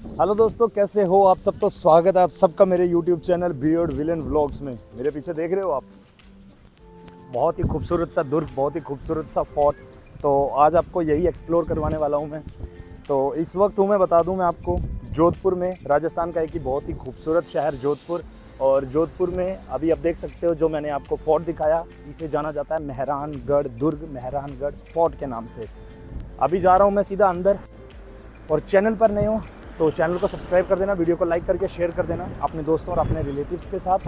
Hello दोस्तों, कैसे हो आप सब। तो स्वागत है आप सबका मेरे YouTube channel beard villain vlogs में। मेरे पीछे देख रहे हो आप, बहुत ही खूबसूरत सा दुर्ग, बहुत ही खूबसूरत सा फोर्ट। तो आज आपको यही एक्सप्लोर करवाने वाला हूँ मैं। तो इस वक्त मैं बता दूँ मैं आपको जोधपुर में, राजस्थान का एक ही बहुत ही खूबसूरत शहर जोधपुर। और जोधपुर में अभी आप देख सकते हो जो मैंने आपको फोर्ट दिखाया, इसे जाना जाता है मेहरानगढ़ दुर्ग, मेहरानगढ़ फोर्ट के नाम से। अभी जा रहा हूँ मैं सीधा अंदर। और चैनल पर नए हो तो चैनल को सब्सक्राइब कर देना, वीडियो को लाइक करके शेयर कर देना अपने दोस्तों और अपने रिलेटिव्स के साथ।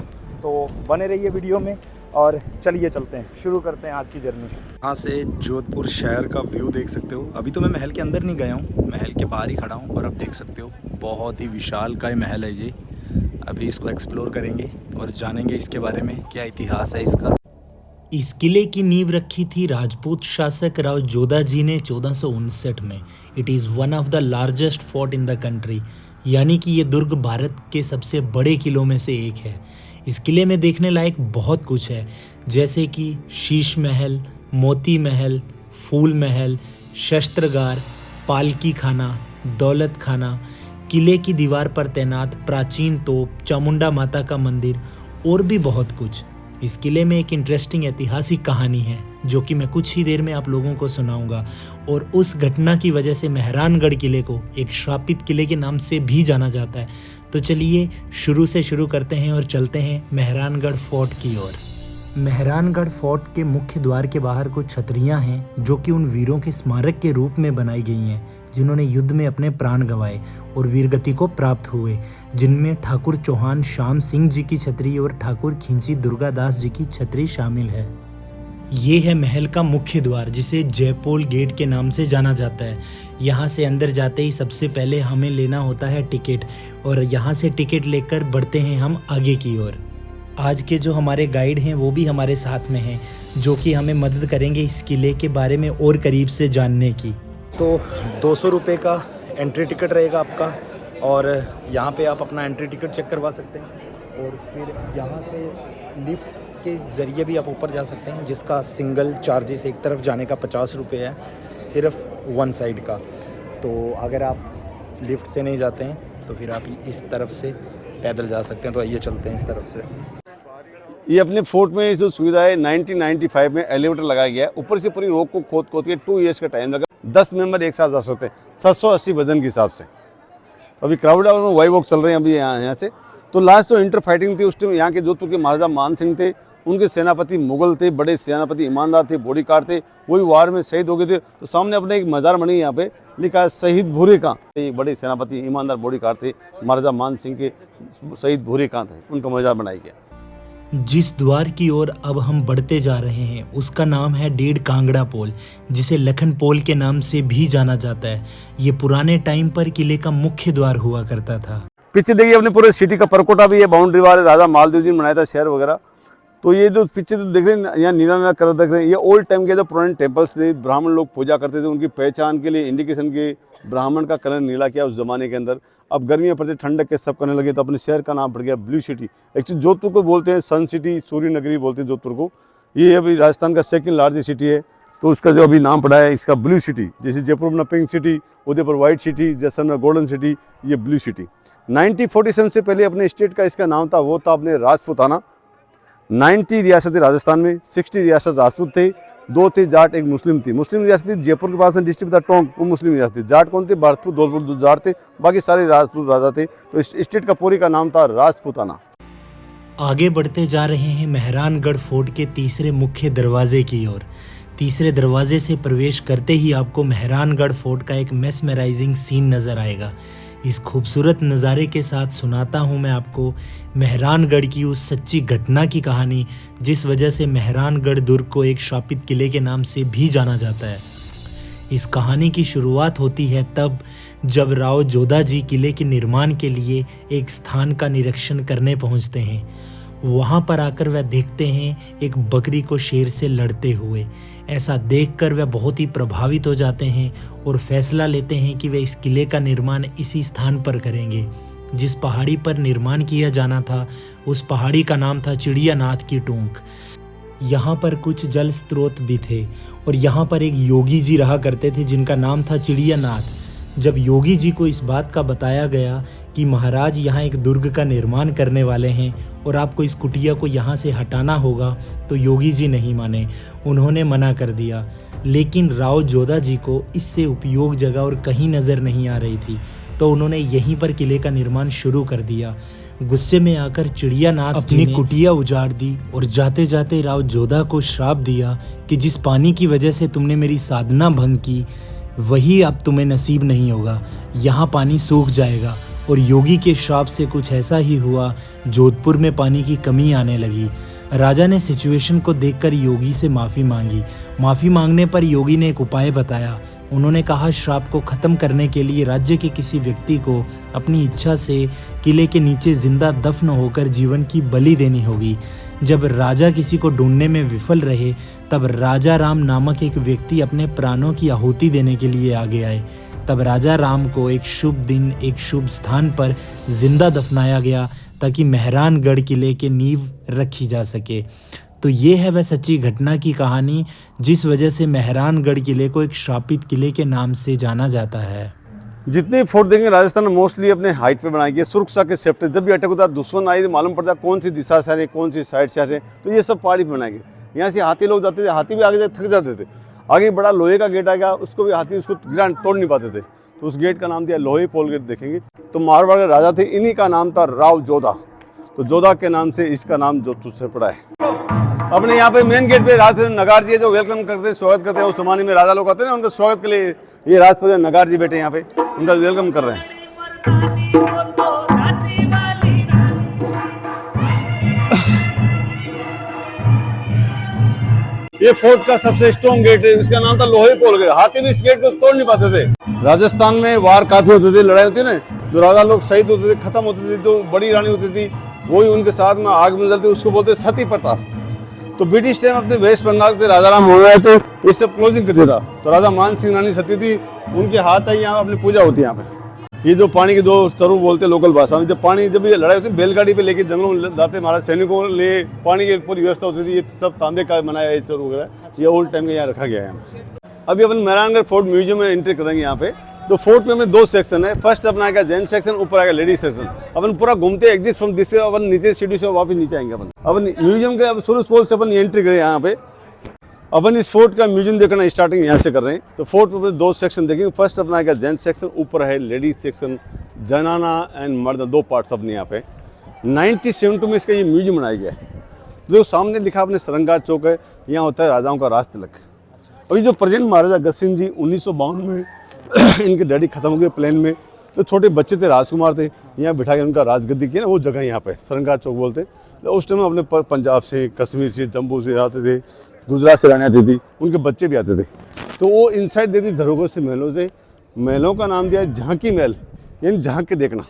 तो बने रहिए वीडियो में और चलिए चलते हैं, शुरू करते हैं आज की जर्नी। यहाँ से जोधपुर शहर का व्यू देख सकते हो। अभी तो मैं महल के अंदर नहीं गया हूँ, महल के बाहर ही खड़ा हूँ और अब देख सकते हो बहुत ही विशाल का महल है ये। अभी इसको एक्सप्लोर करेंगे और जानेंगे इसके बारे में, क्या इतिहास है इसका। इस किले की नींव रखी थी राजपूत शासक राव जोधा जी ने 1459 में। It is one of the largest fort in the country, यानी कि ये दुर्ग भारत के सबसे बड़े किलों में से एक है। इस किले में देखने लायक बहुत कुछ है, जैसे कि शीश महल, मोती महल, फूल महल, शस्त्रगार, पालकी खाना, दौलत खाना, किले की दीवार पर तैनात प्राचीन तोप, चामुंडा माता का मंदिर और भी बहुत कुछ। इस किले में एक इंटरेस्टिंग ऐतिहासिक कहानी है जो कि मैं कुछ ही देर में आप लोगों को सुनाऊंगा। और उस घटना की वजह से मेहरानगढ़ किले को एक श्रापित किले के नाम से भी जाना जाता है। तो चलिए शुरू से शुरू करते हैं और चलते हैं मेहरानगढ़ फोर्ट की ओर। मेहरानगढ़ फोर्ट के मुख्य द्वार के बाहर कुछ छतरियां हैं जो कि उन वीरों के स्मारक के रूप में बनाई गई हैं जिन्होंने युद्ध में अपने प्राण गंवाए और वीरगति को प्राप्त हुए, जिनमें ठाकुर चौहान श्याम सिंह जी की छतरी और ठाकुर खिंची दुर्गादास जी की छतरी शामिल है। ये है महल का मुख्य द्वार जिसे जयपोल गेट के नाम से जाना जाता है। यहाँ से अंदर जाते ही सबसे पहले हमें लेना होता है टिकट और यहाँ से टिकट लेकर बढ़ते हैं हम आगे की ओर। आज के जो हमारे गाइड हैं वो भी हमारे साथ में हैं जो कि हमें मदद करेंगे इस किले के बारे में और करीब से जानने की। तो 200 रुपये का एंट्री टिकट रहेगा आपका और यहाँ पे आप अपना एंट्री टिकट चेक करवा सकते हैं। और फिर यहाँ से लिफ्ट के ज़रिए भी आप ऊपर जा सकते हैं, जिसका सिंगल चार्जेस एक तरफ जाने का 50 रुपये है, सिर्फ वन साइड का। तो अगर आप लिफ्ट से नहीं जाते हैं तो फिर आप इस तरफ से पैदल जा सकते हैं। तो आइए चलते हैं इस तरफ से। ये अपने फोर्ट में जो सुविधा है 1995 में एलिवेटर लगाया गया है। ऊपर से पूरी रोक को खोद के 2 इयर्स का टाइम लगा। 10 मेंबर एक साथ जा सकते हैं 780 वजन के हिसाब से। अभी क्राउड और वाई वॉक चल रहे हैं अभी यहाँ से। तो लास्ट तो इंटर फाइटिंग थी उस टाइम। यहाँ के जोधपुर के महाराजा मान सिंह थे, उनके सेनापति मुगल थे, बड़े सेनापति ईमानदार थे, बॉडीगार्ड थे, वही वार में शहीद हो गए थे। तो सामने अपने एक मजार बनी यहाँ पे, लिखा है शहीद भूरे कां। ये बड़े सेनापति ईमानदार बॉडीगार्ड थे, महाराजा मान सिंह के शहीद भूरे कां थे, उनका मजार बनाया गया। जिस द्वार की ओर अब हम बढ़ते जा रहे हैं उसका नाम है डेढ़ कांगड़ा पोल, जिसे लखन पोल के नाम से भी जाना जाता है। ये पुराने टाइम पर किले का मुख्य द्वार हुआ करता था। पीछे देखिए अपने पूरे सिटी का परकोटा भी है, बाउंड्री वाले राजा मालदेव जी ने बनाया था शहर वगैरह। तो ये जो पीछे तो देख रहे हैं यहाँ नीला नीला कलर देख रहे हैं, ये ओल्ड टाइम के जो पुराने टेम्पल्स थे, ब्राह्मण लोग पूजा करते थे, उनकी पहचान के लिए इंडिकेशन के ब्राह्मण का कलर नीला किया उस जमाने के अंदर। अब गर्मियाँ पड़ती, ठंडक के सब करने लगे तो अपने शहर का नाम पड़ गया ब्लू सिटी। एक्चुअली जोधपुर को बोलते हैं सन सिटी, सूर्य नगरी बोलते हैं जोधपुर को। ये अभी राजस्थान का सेकंड लार्जेस्ट सिटी है, तो उसका जो अभी नाम पड़ा है इसका ब्लू सिटी। जैसे जयपुर में pink city, Udaipur white city, Jaisalmer golden city, ये ब्लू सिटी। 1947 से पहले अपने स्टेट का इसका नाम था, वो था अपने राजपूताना। 90 रियासतें राजस्थान में, 60 रियासत राजपूत थे, 2 थे जाट, एक मुस्लिम थी। मुस्लिम रियासत थी जयपुर के पास में डिस्ट्रिक्ट था टोंक, वो मुस्लिम रियासत थी। जाट कौन थे? भरतपुर, धौलपुर जाट थे, बाकी सारे राजपूत राजा थे। तो इस स्टेट का पूरी का नाम था राजपूताना। आगे बढ़ते जा रहे हैं मेहरानगढ़ फोर्ट के तीसरे मुख्य दरवाजे की ओर। तीसरे दरवाजे से प्रवेश करते ही आपको मेहरानगढ़ फोर्ट का एक मेस्मराइजिंग सीन नज़र आएगा। इस खूबसूरत नज़ारे के साथ सुनाता हूँ मैं आपको मेहरानगढ़ की उस सच्ची घटना की कहानी जिस वजह से मेहरानगढ़ दुर्ग को एक श्रापित किले के नाम से भी जाना जाता है। इस कहानी की शुरुआत होती है तब जब राव जोधा जी किले के निर्माण के लिए एक स्थान का निरीक्षण करने पहुंचते हैं। वहां पर आकर वह देखते हैं एक बकरी को शेर से लड़ते हुए। ऐसा देखकर वह बहुत ही प्रभावित हो जाते हैं और फैसला लेते हैं कि वे इस किले का निर्माण इसी स्थान पर करेंगे। जिस पहाड़ी पर निर्माण किया जाना था उस पहाड़ी का नाम था चिड़ियानाथ की टूंक। यहाँ पर कुछ जल स्रोत भी थे और यहाँ पर एक योगी जी रहा करते थे जिनका नाम था चिड़ियानाथ। जब योगी जी को इस बात का बताया गया कि महाराज यहाँ एक दुर्ग का निर्माण करने वाले हैं और आपको इस कुटिया को यहाँ से हटाना होगा, तो योगी जी नहीं माने, उन्होंने मना कर दिया। लेकिन राव जोधा जी को इससे उपयोग जगह और कहीं नज़र नहीं आ रही थी, तो उन्होंने यहीं पर किले का निर्माण शुरू कर दिया। गुस्से में आकर चिड़ियानाथ अपनी कुटिया उजाड़ दी और जाते जाते राव जोधा को श्राप दिया कि जिस पानी की वजह से तुमने मेरी साधना भंग की वही अब तुम्हें नसीब नहीं होगा, यहाँ पानी सूख जाएगा। और योगी के श्राप से कुछ ऐसा ही हुआ, जोधपुर में पानी की कमी आने लगी। राजा ने सिचुएशन को देखकर योगी से माफ़ी मांगी। माफ़ी मांगने पर योगी ने एक उपाय बताया। उन्होंने कहा श्राप को ख़त्म करने के लिए राज्य के किसी व्यक्ति को अपनी इच्छा से किले के नीचे जिंदा दफन होकर जीवन की बलि देनी होगी। जब राजा किसी को ढूंढने में विफल रहे तब राजा राम नामक एक व्यक्ति अपने प्राणों की आहुति देने के लिए आगे आए। तब राजा राम को एक शुभ दिन एक शुभ स्थान पर जिंदा दफनाया गया ताकि मेहरानगढ़ किले के नींव रखी जा सके। तो ये है वह सच्ची घटना की कहानी जिस वजह से मेहरानगढ़ किले को एक श्रापित किले के नाम से जाना जाता है। जितने फोर्ट देंगे राजस्थान में मोस्टली अपने हाइट पे बनाई गई, सुरक्षा के सेफ्टी। जब भी अटैक होता है दुश्मन आई तो मालूम पड़ता है कौन सी दिशा से आ रहे कौन सी साइड से आ रहे, तो ये सब पहाड़ी पे बनाए गए। यहाँ से हाथी लोग जाते थे, हाथी भी आगे थक जाते थे। आगे बड़ा लोहे का गेट आ गया, उसको भी हाथी उसको गिरा तोड़ नहीं पाते थे, तो उस गेट का नाम दिया लोहे पोल गेट। देखेंगे तो मारवाड़ के राजा थे, इन्हीं का नाम था राव जोधा, तो जोधा के नाम से इसका नाम जोधपुर से पड़ा है। अपने यहाँ पे मेन गेट पे राज नगार जी है जो वेलकम करते हैं, स्वागत करते हैं। उस जमाने में राजा लोग आते हैं ना, उनका स्वागत के लिए ये राजपुर नगार जी बैठे यहाँ पे, उनका वेलकम कर रहे हैं। ये फोर्ट का सबसे स्ट्रॉन्ग गेट है, इसका नाम था लोहे पोल गेट। हाथी भी इस गेट को तोड़ नहीं पाते थे। राजस्थान में वार काफी होते थे, लड़ाई होती ना, जो राजा लोग शहीद होते थे, खत्म होते थे, जो बड़ी रानी होती थी वही उनके साथ में आग में जलती, उसको बोलते सती प्रथा। तो ब्रिटिश टाइम अपने वेस्ट बंगाल के राजा राम हो रहे थे, इस सब क्लोजिंग करते था। तो राजा मान सिंह रानी सती थी, उनके हाथ आई, यहाँ अपनी पूजा होती है। यहाँ पे ये जो पानी के दो तरु बोलते लोकल भाषा में, जब ये लड़ाई होती है बैलगाड़ी पे लेके जंगलों में जाते महाराज सैनिकों ले, पानी की पूरी व्यवस्था होती थी। ये सब तांबे का बनाया है तरु वगैरह, ये ओल्ड टाइम का यहाँ रखा गया है। अभी अपन मेहरानगढ़ फोर्ट म्यूजियम में एंट्री करेंगे। यहाँ पे तो फोर्ट में हमें दो सेक्शन है। फर्स्ट अपना आएगा जेंट्स सेक्शन, ऊपर आएगा लेडीज सेक्शन। अपन पूरा घूमते एग्जिट फ्रॉम दिस से अपन नीचे सीढ़ी से वापस नीचे आएंगे। अपन म्यूजियम के अब सूरज पोल से अपन एंट्री करें। यहाँ पे अपन इस फोर्ट का म्यूजियम देखना स्टार्टिंग यहाँ से कर रहे हैं। तो फोर्ट में दो सेक्शन देखेंगे। फर्स्ट अपना आएगा जेंट्स सेक्शन, ऊपर है लेडीज सेक्शन, जनाना एंड मर्द, दो पार्ट्स अपने यहाँ पे। 1972 में इसका ये म्यूजियम बनाया गया है। जो सामने लिखा अपने सरंगार चौक है, यहाँ होता है राजाओं का राज तिलक। और ये जो प्रेजेंट महाराजा गज सिंह जी 1952 में इनके डैडी खत्म हो गए प्लेन में, तो छोटे बच्चे थे, राजकुमार थे, यहाँ बिठा के उनका राजगद्दी की ना, वो जगह यहाँ पे सरंगार चौक बोलते हैं। तो उस टाइम अपने पंजाब से, कश्मीर से, जम्मू से आते थे, गुजरात से रानी आती थी, उनके बच्चे भी आते थे। तो वो इनसाइड देती धरोहर से महलों से। महलों का नाम दिया झांकी महल, यानी झांक के देखना।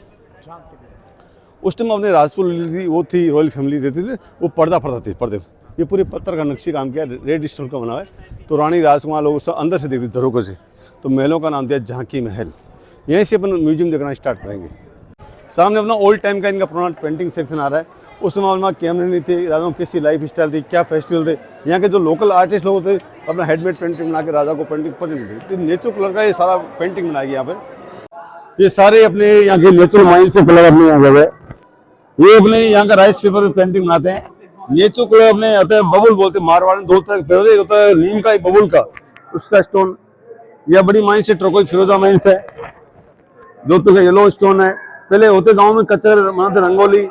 उस टाइम अपने राजपूत थी, वो थी रॉयल फैमिली रहती थी, वो पर्दा पड़ता थी पर्दे में। ये पूरे पत्थर का नक्शी काम किया, रेड स्टोन का बना हुआ है। तो रानी राजकुमार लोग सब अंदर से देखती धरोहर से। तो महलों का नाम दिया झांकी महल। यहीं से अपन म्यूजियम देखना स्टार्ट करेंगे। सामने अपना ओल्ड टाइम का इनका पुराना पेंटिंग सेक्शन आ रहा है। उस समय कैमरे नहीं थे, राजाओं की कैसी लाइफ स्टाइल थी, क्या फेस्टिवल थे। यहाँ के जो लोकल आर्टिस्ट लोग थे अपना हेडमेड पेंटिंग बना के राजा को पेंटिंग पसंद थी। तो नेचुरल कलर का ये सारा पेंटिंग बनाई यहाँ पे। ये सारे अपने यहाँ के नेचुरल माइन से कलर अपने यहाँ गए। ये अपने यहाँ का राइस पेपर में पेंटिंग बनाते हैं। नेचुरल कलर अपने होता है बबुल बोलते, मारवाड़ में दो तरह के होता है, नीम का बबुल का, उसका स्टोन। यह बड़ी माइन से ट्रोकोई फिरोजा माइन से, जोधपुर का येलो स्टोन है। पहले होते गांव में कच्चा बनाते रंगोली,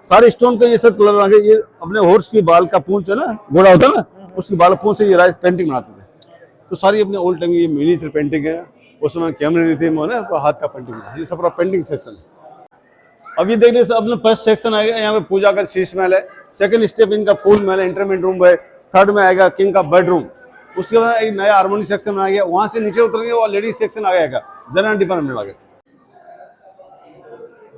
सारे स्टोन का ये सब कलर आ गए। ये अपने हॉर्स की बाल का पूंछ है ना, घोड़ा होता है ना, उसकी बाल पूंछ से ये राइस पेंटिंग बनाते थे। तो सारी अपने ओल्ड टाइम की ये मिनीचर पेंटिंग है। उस समय कैमरे नहीं थे, ना हाथ का पेंटिंग, ये सब पूरा पेंटिंग सेक्शन है। अब ये देखने से अपने फर्स्ट सेक्शन आएगा, यहाँ पे पूजा का शीश महल है। सेकंड स्टेप इनका फूल महल है, इंटरमेंट रूम है। थर्ड में आएगा किंग का बेडरूम। उसके बाद एक नया हारमोनी सेक्शन आ गया, वहां से नीचे उतरेंगे वो लेडीज सेक्शन आ गया, जनरल डिपार्टमेंट आ गया।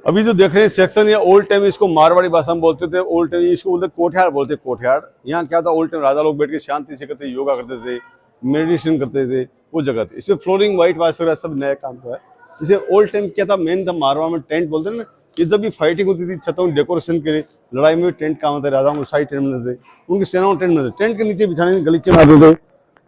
अभी जो देख रहे हैं सेक्शन, ये ओल्ड टाइम, इसको मारवाड़ी भाषा में बोलते थे। ओल्ड टाइम इसको बोलते कोठियार बोलते, कोठियार। यहाँ क्या था, ओल्ड टाइम राजा लोग बैठ के शांति से करते, योगा करते थे, मेडिटेशन करते थे, वो जगह थी। इसमें फ्लोरिंग व्हाइट वाइट वगैरह सब नया काम हुआ है। इसे ओल्ड टाइम क्या था, मेन था मारवाड़ में टेंट बोलते हैं ना। ये जब भी फाइटिंग होती थी छतों डेकोरेशन के लिए, लड़ाई में टेंट काम होता है। राजाओं को साइड टेंट मिलते थे, उनकी सेनाओं टेंट मिलते थे। टेंट के नीचे बिछाने गलीचे बनाते थे,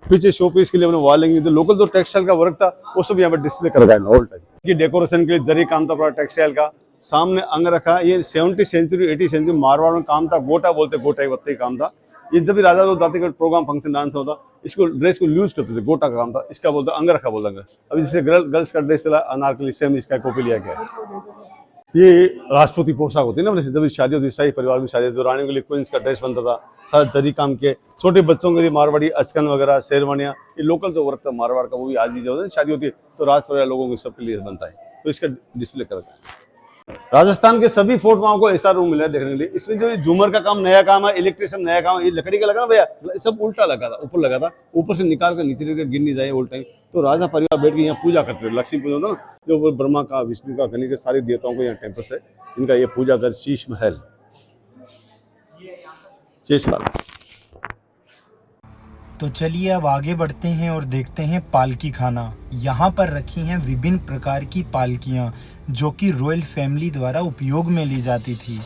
पीछे शो पीस के लिए अपने वॉलिंग, जो लोकल जो टेक्सटाइल का वर्क था वो सब यहाँ पर डिस्प्ले कर रखा है ऑल टाइम। ये डेकोरेशन के लिए जरी काम था पूरा टेक्सटाइल का। सामने अंग रखा, ये 70 सेंचुरी 80 सेंचुरी मारवाड़ में काम था, गोटा बोलते, गोटा वत्ते काम था। ये जब भी राजा लोग जाते थे प्रोग्राम फंक्शन डांस होता, इसको ड्रेस को यूज करते थे, गोटा का काम था। इसका बोलते अंग रखा बोलते हैं। अभी जैसे गर्ल्स का ड्रेस चला अनारकली, सेम इसका कॉपी लिया गया है। ये राजपूती पोशाक होती है ना, जब शादी होती है शाही परिवार में शादी, जो रानी के लिए क्वींस का ड्रेस बनता था, सारा जरी काम के। छोटे बच्चों के लिए मारवाड़ी अचकन वगैरह, शेरवानियाँ, ये लोकल जो वर्क था मारवाड़ का, वो भी आज भी जो शादी होती है तो राज परिवार लोगों के सबके लिए बनता है, तो इसका डिस्प्ले करता है। राजस्थान के सभी फोर्ट में आपको ऐसा रूम मिला है देखने के लिए। इसमें जो झूमर का काम नया काम है, इलेक्ट्रिशियन नया काम है, ये लकड़ी का लगा ना भैया, सब उल्टा लगा था, ऊपर लगा था, ऊपर से निकाल कर नीचे लेकर गिर नहीं जाए ऑल टाइम। तो राजा परिवार बैठ के यहाँ पूजा करते थे, लक्ष्मी पूजा होता ना, जो ब्रह्मा का, विष्णु का, गणेश के सारे देवताओं को यहाँ टेम्पल्स है, इनका ये पूजा कर शीश महल, शेष महल। तो चलिए अब आगे बढ़ते हैं और देखते हैं पालकी खाना। यहाँ पर रखी हैं विभिन्न प्रकार की पालकियाँ जो कि रॉयल फैमिली द्वारा उपयोग में ली जाती थी।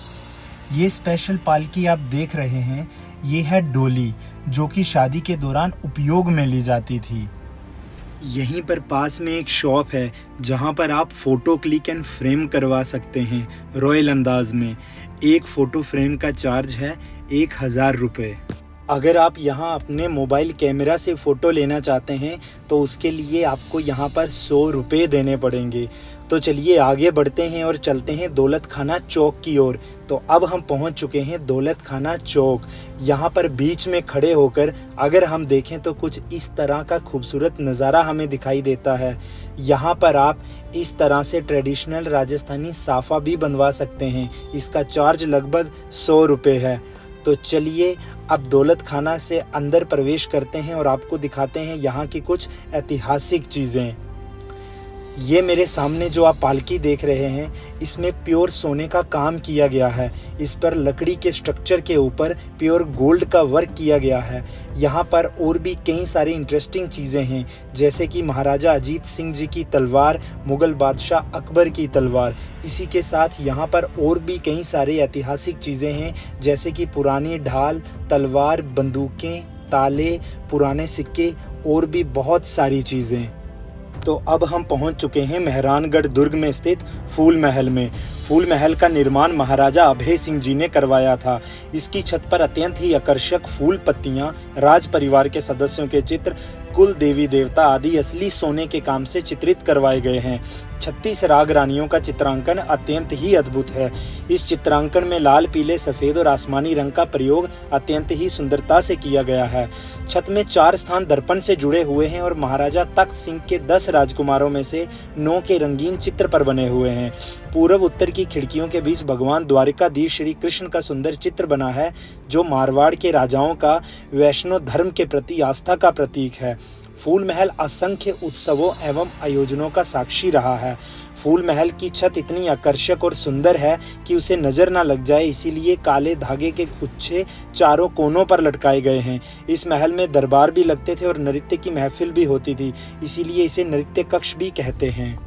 ये स्पेशल पालकी आप देख रहे हैं, ये है डोली जो कि शादी के दौरान उपयोग में ली जाती थी। यहीं पर पास में एक शॉप है जहाँ पर आप फ़ोटो क्लिक एंड फ्रेम करवा सकते हैं रॉयल अंदाज में। एक फ़ोटो फ्रेम का चार्ज है 1000 रुपये। अगर आप यहाँ अपने मोबाइल कैमरा से फ़ोटो लेना चाहते हैं तो उसके लिए आपको यहाँ पर 100 रुपये देने पड़ेंगे। तो चलिए आगे बढ़ते हैं और चलते हैं दौलत खाना चौक की ओर। तो अब हम पहुँच चुके हैं दौलत खाना चौक। यहाँ पर बीच में खड़े होकर अगर हम देखें तो कुछ इस तरह का खूबसूरत नज़ारा हमें दिखाई देता है। यहाँ पर आप इस तरह से ट्रेडिशनल राजस्थानी साफ़ा भी बनवा सकते हैं। इसका चार्ज लगभग 100 रुपये है। तो चलिए अब दौलत खाना से अंदर प्रवेश करते हैं और आपको दिखाते हैं यहाँ की कुछ ऐतिहासिक चीज़ें। ये मेरे सामने जो आप पालकी देख रहे हैं, इसमें प्योर सोने का काम किया गया है। इस पर लकड़ी के स्ट्रक्चर के ऊपर प्योर गोल्ड का वर्क किया गया है। यहाँ पर और भी कई सारी इंटरेस्टिंग चीज़ें हैं, जैसे कि महाराजा अजीत सिंह जी की तलवार, मुग़ल बादशाह अकबर की तलवार। इसी के साथ यहाँ पर और भी कई सारी ऐतिहासिक चीज़ें हैं, जैसे कि पुरानी ढाल, तलवार, बंदूकें, ताले, पुराने सिक्के और भी बहुत सारी चीज़ें। तो अब हम पहुंच चुके हैं मेहरानगढ़ दुर्ग में स्थित फूल महल में। फूल महल का निर्माण महाराजा अभय सिंह जी ने करवाया था। इसकी छत पर अत्यंत ही आकर्षक फूल पत्तियां, राज परिवार के सदस्यों के चित्र, कुल देवी देवता आदि असली सोने के काम से चित्रित करवाए गए हैं। 36 राग रानियों का चित्रांकन अत्यंत ही अद्भुत है। इस चित्रांकन में लाल, पीले, सफ़ेद और आसमानी रंग का प्रयोग अत्यंत ही सुंदरता से किया गया है। छत में 4 स्थान दर्पण से जुड़े हुए हैं और महाराजा तख्त सिंह के 10 राजकुमारों में से 9 के रंगीन चित्र पर बने हुए हैं। पूर्व उत्तर की खिड़कियों के बीच भगवान द्वारिकाधीश श्री कृष्ण का सुंदर चित्र बना है, जो मारवाड़ के राजाओं का वैष्णव धर्म के प्रति आस्था का प्रतीक है। फूल महल असंख्य उत्सवों एवं आयोजनों का साक्षी रहा है। फूल महल की छत इतनी आकर्षक और सुंदर है कि उसे नजर न लग जाए, इसीलिए काले धागे के गुच्छे चारों कोनों पर लटकाए गए हैं। इस महल में दरबार भी लगते थे और नृत्य की महफिल भी होती थी, इसीलिए इसे नृत्य कक्ष भी कहते हैं।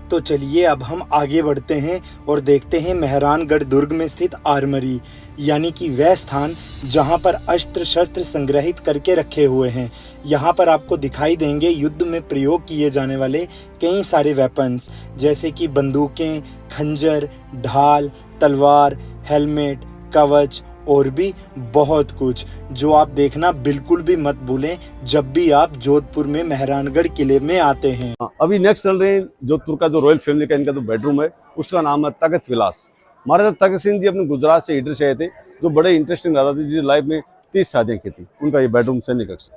तो चलिए अब हम आगे बढ़ते हैं और देखते हैं मेहरानगढ़ दुर्ग में स्थित आर्मरी, यानी कि वह स्थान जहां पर अस्त्र शस्त्र संग्रहित करके रखे हुए हैं। यहां पर आपको दिखाई देंगे युद्ध में प्रयोग किए जाने वाले कई सारे वेपन्स, जैसे कि बंदूकें, खंजर, ढाल, तलवार, हेलमेट, कवच और भी बहुत कुछ, जो आप देखना बिल्कुल भी मत भूलें जब भी आप जोधपुर में मेहरानगढ़ किले में आते हैं। अभी नेक्स्ट चल रहे हैं जोधपुर का जो रॉयल फैमिली का इनका जो बेडरूम है, उसका नाम है तख्त विलास। महाराजा तख्त सिंह जी अपने गुजरात से इधर से आए थे, जो बड़े इंटरेस्टिंग राजा थे, जिनकी लाइफ में 30 शादियाँ की थी। उनका ये बेडरूम सैन्य कक्ष।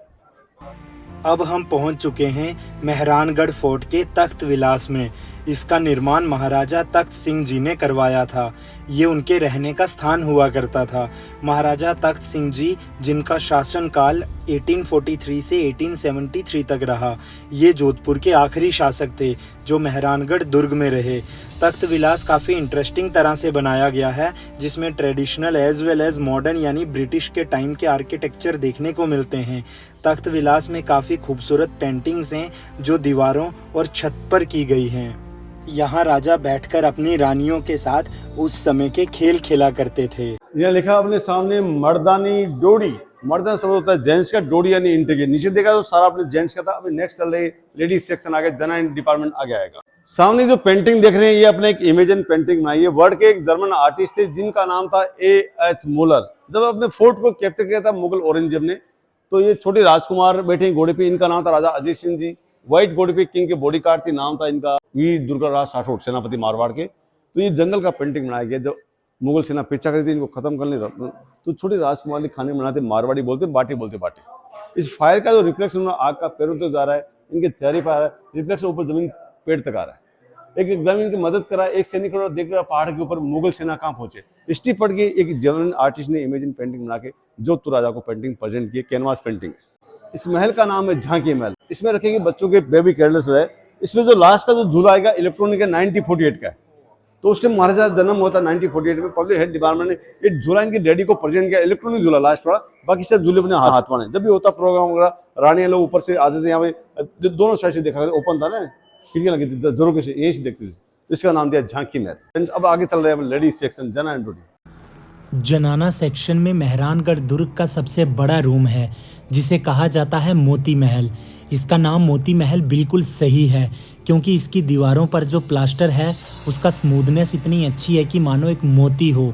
अब हम पहुंच चुके हैं मेहरानगढ़ फोर्ट के तख्त विलास में। इसका निर्माण महाराजा तख्त सिंह जी ने करवाया था। ये उनके रहने का स्थान हुआ करता था। महाराजा तख्त सिंह जी, जिनका शासनकाल 1843 से 1873 तक रहा, ये जोधपुर के आखिरी शासक थे जो मेहरानगढ़ दुर्ग में रहे। तख्त विलास काफ़ी इंटरेस्टिंग तरह से बनाया गया है, जिसमें traditional as well as modern यानी ब्रिटिश के टाइम के आर्किटेक्चर देखने को मिलते हैं। तख्त विलास में काफ़ी खूबसूरत पेंटिंग्स हैं जो दीवारों और छत पर की गई हैं। यहाँ राजा बैठकर अपनी रानियों के साथ उस समय के खेल खेला करते थे। यहाँ लिखा अपने सामने मर्दानी डोरी, मर्दाना शब्द होता है जेंट्स का, डोडी यानी इंटीग्रेट। नीचे देखा तो सारा अपने जेंट्स का था। अभी नेक्स्ट चल रही लेडीज सेक्शन आगे, जनरल डिपार्टमेंट आगे आएगा। सामने जो पेंटिंग देख रहे हैं ये अपने एक इमेजिन पेंटिंग बनाई है। वर्ल्ड के एक जर्मन आर्टिस्ट थे जिनका नाम था A.H. मूलर। जब अपने फोर्ट को कैप्चर किया था मुगल औरंगजेब ने, तो ये छोटे राजकुमार बैठे घोड़े पे, इनका नाम था राजा अजीत सिंह जी। व्हाइट घोड़े पे किंग के बॉडीगार्ड थी, नाम था इनका वीर दुर्गाराज राठौड़, सेनापति मारवाड़ के। तो ये जंगल का पेंटिंग बनाया गया। जब मुगल सेना पीछा करी थी इनको खत्म करने, तो छोटे राजकुमार ने खाने बनाते, मारवाड़ी बोलते, बाटी बोलते बाटी। इस फायर का जो रिफ्लेक्शन आग का पैरों तक जा रहा है, इनके चेहरे पर आ रहा है, रिफ्लेक्शन ऊपर जमीन पेड़ तक आ रहा है। एक ग्रामीण की मदद करा, एक सैनिक देख रहा पहाड़ के ऊपर मुगल सेना कहाँ पहुंचे। स्टीप पड़ गई। एक जर्मन आर्टिस्ट ने इमेजिन पेंटिंग बना के जोधपुर राजा को पेंटिंग प्रेजेंट की, कैनवास पेंटिंग। इस महल का नाम है झांकी महल। इसमें रखेंगे बच्चों के बेबी कैंडल्स है। इसमें जो लास्ट का जो झूला आएगा इलेक्ट्रॉनिक है, 1948 का है। तो उस टाइम महाराजा जन्म हुआ था 1948 में। पब्लिक हेल्थ डिपार्टमेंट ने एक झूला इनके डैडी को प्रेजेंट किया, इलेक्ट्रॉनिक झूला लास्ट वाला। बाकी सब झूले अपने हाथ वाले। जब भी होता प्रोग्राम वगैरह, रानियां लोग ऊपर से आते थे, यहाँ पे दोनों साइड से देखा, ओपन था ना, खिड़कियां लगी थी, जरूर से यही से देखते थे। इसका नाम दिया झांकी महल। अब आगे चल रहे हैं लेडीज सेक्शन, जना एंड डोडी। जनाना सेक्शन में मेहरानगढ़ दुर्ग का सबसे बड़ा रूम है, जिसे कहा जाता है मोती महल। इसका नाम मोती महल बिल्कुल सही है, क्योंकि इसकी दीवारों पर जो प्लास्टर है उसका स्मूथनेस इतनी अच्छी है कि मानो एक मोती हो।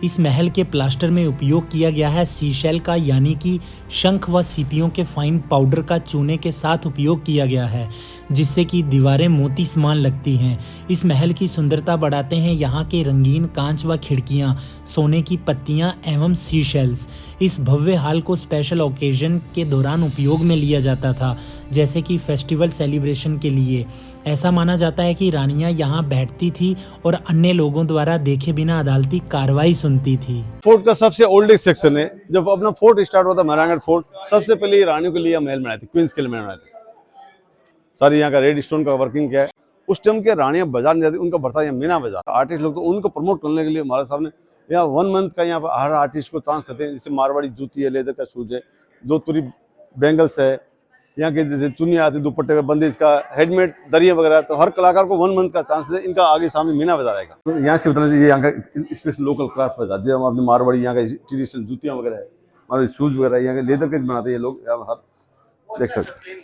इस महल के प्लास्टर में उपयोग किया गया है सीशेल का, यानी कि शंख व सीपियों के फाइन पाउडर का चूने के साथ उपयोग किया गया है, जिससे कि दीवारें मोती समान लगती हैं। इस महल की सुंदरता बढ़ाते हैं यहाँ के रंगीन कांच व खिड़कियाँ, सोने की पत्तियाँ एवं सीशेल्स। इस भव्य हाल को स्पेशल ओकेजन के दौरान उपयोग में लिया जाता था, जैसे कि फेस्टिवल सेलिब्रेशन के लिए। ऐसा माना जाता है कि रानियां यहाँ बैठती थी और अन्य लोगों द्वारा देखे बिना अदालती कार्रवाई सुनती थी। फोर्ट का सबसे ओल्डेस्ट सेक्शन है। जब अपना फोर्ट स्टार्ट हुआ था मेहरानगढ़ फोर्ट, सबसे पहले रानियों के लिए महल बनाए थे, क्वींस के लिए महल बनाए थे। सारी यहाँ का रेड स्टोन का वर्किंग क्या है। उस टाइम के रानियां बाजार नहीं जाती, उनका बढ़ता यहाँ मीना बाजार। आर्टिस्ट लोग तो उनको प्रमोट करने के लिए हमारे सामने यहाँ 1 मंथ का यहाँ पर हर आर्टिस्ट को चांस देते हैं। जैसे मारवाड़ी जूती है, लेदर का शूज है, जोधपुरी बैंगल्स है, यहाँ के जैसे चुन्नी आती, दुपट्टे पे बंदेज का, हेडमेड दरिया वगैरह। तो हर कलाकार को 1 मंथ का चांस दे। इनका आगे सामने मीना बाजार आएगा। तो यहाँ से बताना चाहिए, यहाँ का स्पेशल लोकल क्राफ्ट बाजार, जो हम अपने मारवाड़ी यहाँ का ट्रेडिशनल जूतियाँ वगैरह है, मारवाड़ी शूज वगैरह, यहाँ के लेदर के बनाते हैं लोग, यहाँ हर देख सकते हैं।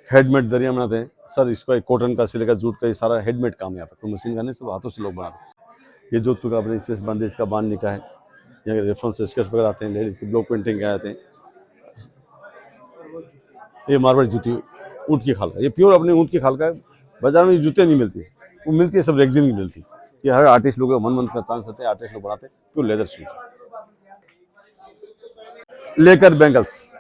हेडमेड दरिया बनाते हैं सर। इसको कॉटन का, सिले का, जूट का, ये सारा हेडमेड काम है। यहाँ पर कोई मशीन का नहीं, सब हाथों से लोग बनाते हैं। ये जोधपुर का अपने स्पेस बंदेज का, बांधने का है। यहाँ के रेफरेंस स्केच वगैरह आते हैं, लेडीज की ब्लॉक पेंटिंग के आते हैं। ये मारवाड़ी जूती ऊँट की खाल का, ये प्योर अपने ऊँट की खाल का है। बाजार में जूते नहीं मिलती, वो मिलती है सब रेक्सिन की मिलती है। ये हर आर्टिस्ट लोग 1 मंथ का चांस होते हैं, आर्टिस्ट लोग बनाते हैं प्योर लेदर शूज। लेकर बैंगल्स,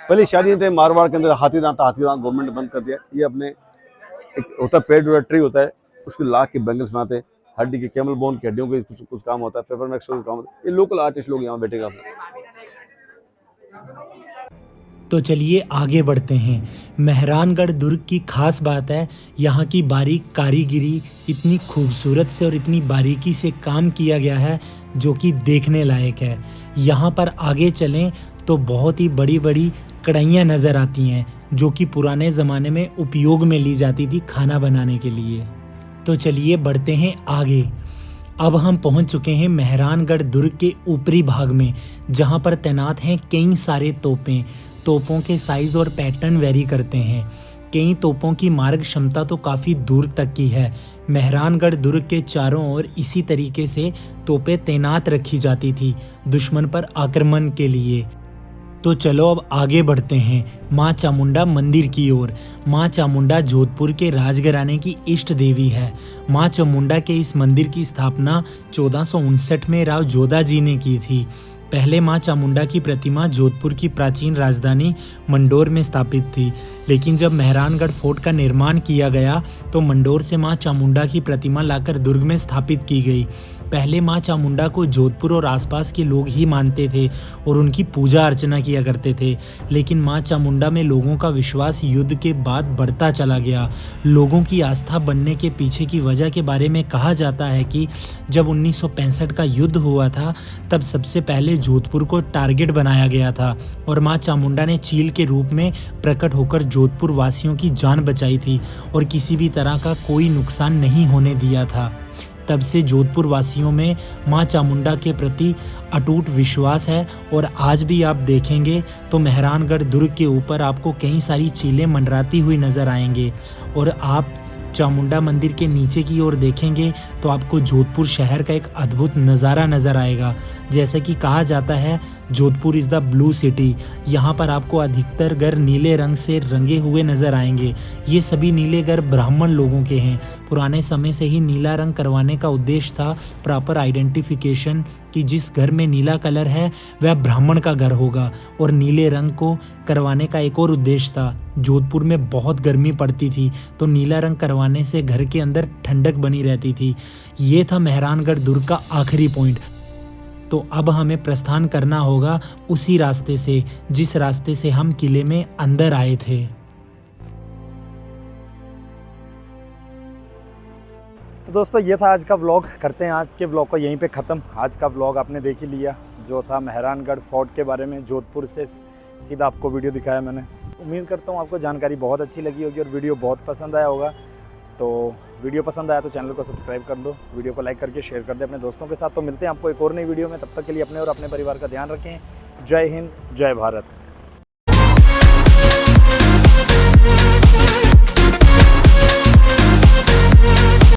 पहले शादी थे मारवाड़ के अंदर हाथी दांत गवर्नमेंट ने बंद कर दिया। ये अपने एक होता है पेड़ ट्री होता है, उसके लाख के बैंगल्स बनाते हैं। हड्डी के, कैमल बोन की हड्डियों के कुछ काम होता है, पेपर मैक्स का काम होता है। ये लोकल आर्टिस्ट लोग यहाँ बैठेगा। तो चलिए आगे बढ़ते हैं। मेहरानगढ़ दुर्ग की खास बात है यहाँ की बारीक कारीगिरी। इतनी खूबसूरत से और इतनी बारीकी से काम किया गया है जो कि देखने लायक है। यहाँ पर आगे चलें तो बहुत ही बड़ी बड़ी कढ़ाइयाँ नज़र आती हैं, जो कि पुराने ज़माने में उपयोग में ली जाती थी खाना बनाने के लिए। तो चलिए बढ़ते हैं आगे। अब हम पहुंच चुके हैं मेहरानगढ़ दुर्ग के ऊपरी भाग में, जहां पर तैनात हैं कई सारे तोपें। तोपों के साइज़ और पैटर्न वेरी करते हैं। कई तोपों की मारक क्षमता तो काफ़ी दूर तक की है। मेहरानगढ़ दुर्ग के चारों ओर इसी तरीके से तोपें तैनात रखी जाती थी दुश्मन पर आक्रमण के लिए। तो चलो अब आगे बढ़ते हैं माँ चामुंडा मंदिर की ओर। माँ चामुंडा जोधपुर के राजघराने की इष्ट देवी है। माँ चामुंडा के इस मंदिर की स्थापना 1459 में राव जोधा जी ने की थी। पहले माँ चामुंडा की प्रतिमा जोधपुर की प्राचीन राजधानी मंडोर में स्थापित थी, लेकिन जब मेहरानगढ़ फोर्ट का निर्माण किया गया तो मंडोर से माँ चामुंडा की प्रतिमा लाकर दुर्ग में स्थापित की गई। पहले माँ चामुंडा को जोधपुर और आसपास के लोग ही मानते थे और उनकी पूजा अर्चना किया करते थे, लेकिन माँ चामुंडा में लोगों का विश्वास युद्ध के बाद बढ़ता चला गया। लोगों की आस्था बनने के पीछे की वजह के बारे में कहा जाता है कि जब 1965 का युद्ध हुआ था तब सबसे पहले जोधपुर को टारगेट बनाया गया था और माँ चामुंडा ने चील के रूप में प्रकट होकर जोधपुर वासियों की जान बचाई थी और किसी भी तरह का कोई नुकसान नहीं होने दिया था। तब से जोधपुर वासियों में मां चामुंडा के प्रति अटूट विश्वास है और आज भी आप देखेंगे तो मेहरानगढ़ दुर्ग के ऊपर आपको कई सारी चीलें मंडराती हुई नज़र आएंगे और आप चामुंडा मंदिर के नीचे की ओर देखेंगे तो आपको जोधपुर शहर का एक अद्भुत नज़ारा नज़र आएगा। जैसा कि कहा जाता है Jodhpur is the blue city. यहाँ पर आपको अधिकतर घर नीले रंग से रंगे हुए नज़र आएंगे। ये सभी नीले घर ब्राह्मण लोगों के हैं। पुराने समय से ही नीला रंग करवाने का उद्देश्य था प्रॉपर आइडेंटिफिकेशन कि जिस घर में नीला कलर है वह ब्राह्मण का घर होगा। और नीले रंग को करवाने का एक और उद्देश्य था, जोधपुर में बहुत गर्मी पड़ती थी तो नीला रंग करवाने से घर के अंदर ठंडक बनी रहती थी। ये था मेहरानगढ़ दुर्ग का आखिरी पॉइंट। तो अब हमें प्रस्थान करना होगा उसी रास्ते से जिस रास्ते से हम किले में अंदर आए थे। तो दोस्तों ये था आज का व्लॉग। करते हैं आज के व्लॉग को यहीं पे ख़त्म। आज का व्लॉग आपने देख ही लिया, जो था मेहरानगढ़ फोर्ट के बारे में। जोधपुर से सीधा आपको वीडियो दिखाया मैंने। उम्मीद करता हूँ आपको जानकारी बहुत अच्छी लगी होगी और वीडियो बहुत पसंद आया होगा। तो वीडियो पसंद आया तो चैनल को सब्सक्राइब कर दो, वीडियो को लाइक करके शेयर कर दे अपने दोस्तों के साथ। तो मिलते हैं आपको एक और नई वीडियो में। तब तक के लिए अपने और अपने परिवार का ध्यान रखें। जय हिंद, जय भारत।